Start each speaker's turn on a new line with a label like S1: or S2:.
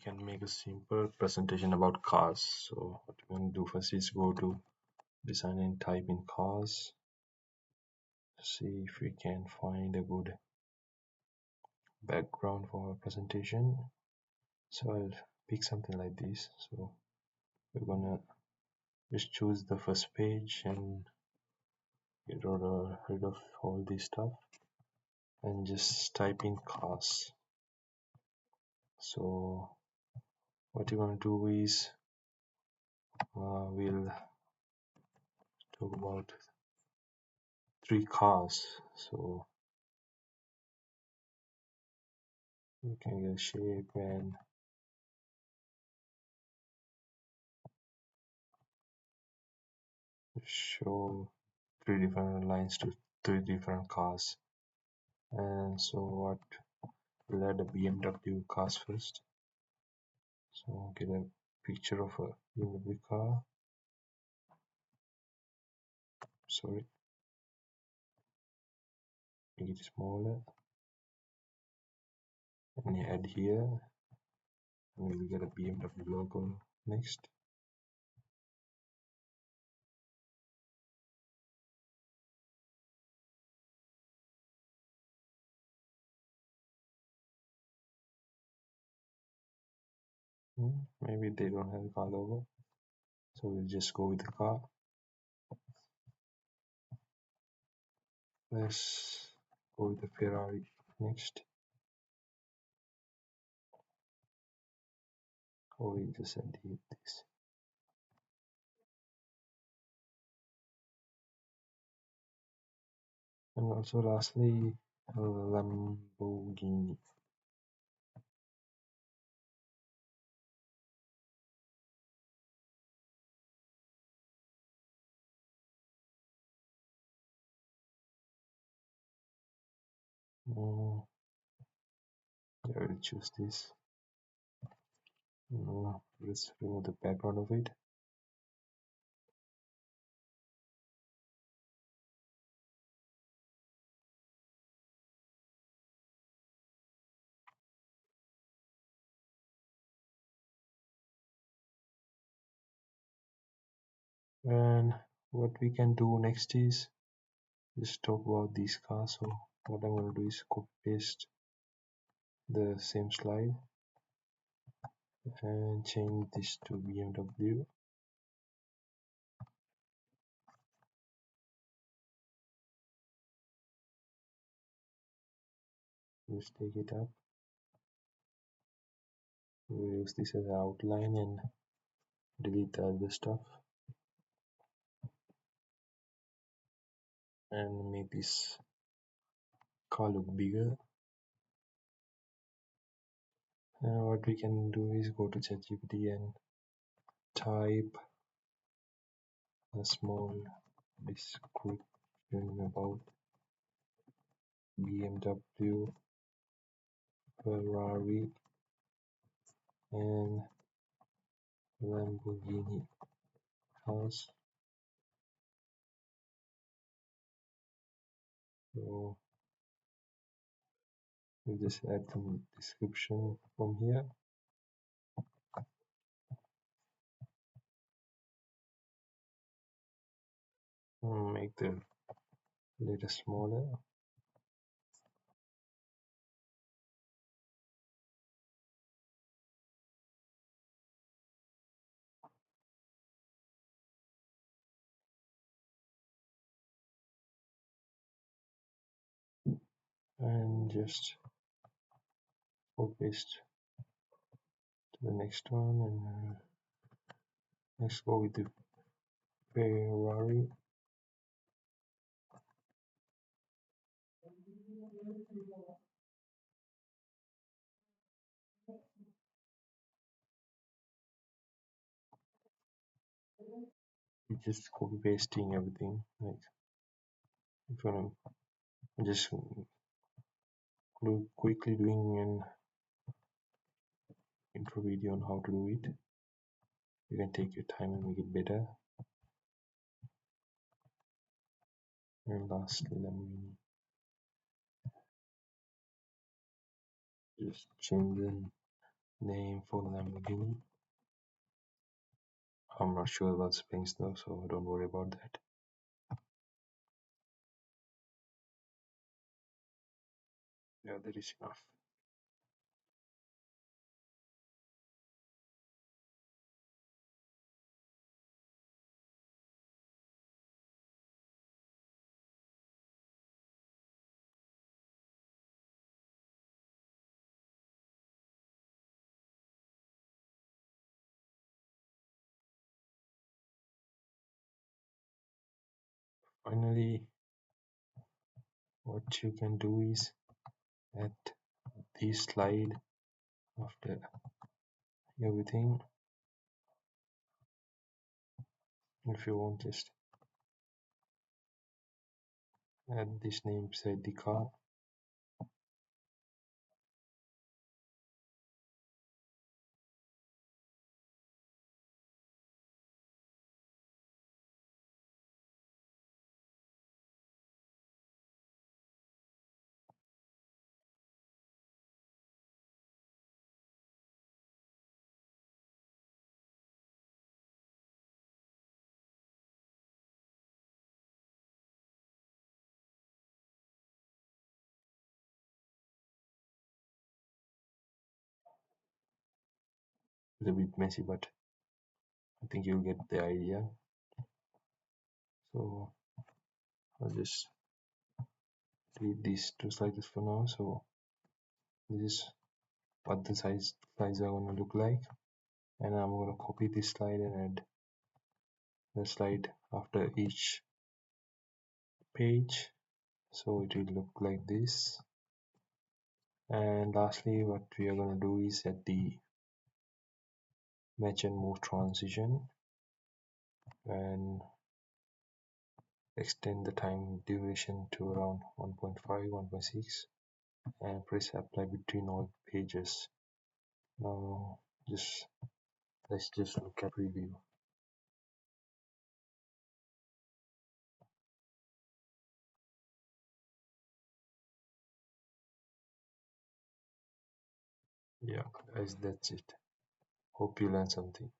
S1: can make a simple presentation about cars. So what we're going to do first is go to design and type in cars. See if we can find a good background for our presentation. So I'll pick something like this. So we're gonna just choose the first page and get rid of all this stuff and just type in cars. So what you're gonna do is we'll talk about 3 cars. So you can get a shape and show 3 different lines to 3 different cars. And so what, we'll add the BMW cars first. So get a picture of a BMW car. Sorry, make it smaller and add here, and we'll get a BMW logo next. Maybe they don't have a car logo, so we'll just go with the car. Let's go with the Ferrari next. Or we just add this. And also lastly, a Lamborghini. I will choose this. Let's remove the background of it. And what we can do next is just talk about these cars. So what I'm going to do is copy paste the same slide and change this to BMW. Let's take it up. We'll use this as an outline and delete the other stuff and make this car look bigger. And what we can do is go to ChatGPT and type a small description about BMW, Ferrari, and Lamborghini cars. So we just add some description from here. Make the letter smaller. And just copy paste to the next one, and let's go with the Ferrari. Just copy pasting everything. Like if I'm just quickly doing an intro video on how to do it, you can take your time and make it better. And lastly, let me just change the name for Lamborghini. I'm not sure about spellings though, so don't worry about that. Yeah, that is enough. Finally, what you can do is add this slide after everything. If you want, just add this name beside the car. It's a bit messy, but I think you'll get the idea. So I'll just delete these two slides for now. So this is what the slides are going to look like, and I'm going to copy this slide and add the slide after each page, so it will look like this. And lastly, what we are going to do is add the match and move transition and extend the time duration to around 1.5 1.6 and press apply between all pages. Now let's just look at preview. Yeah guys, that's it. Hope you learned something.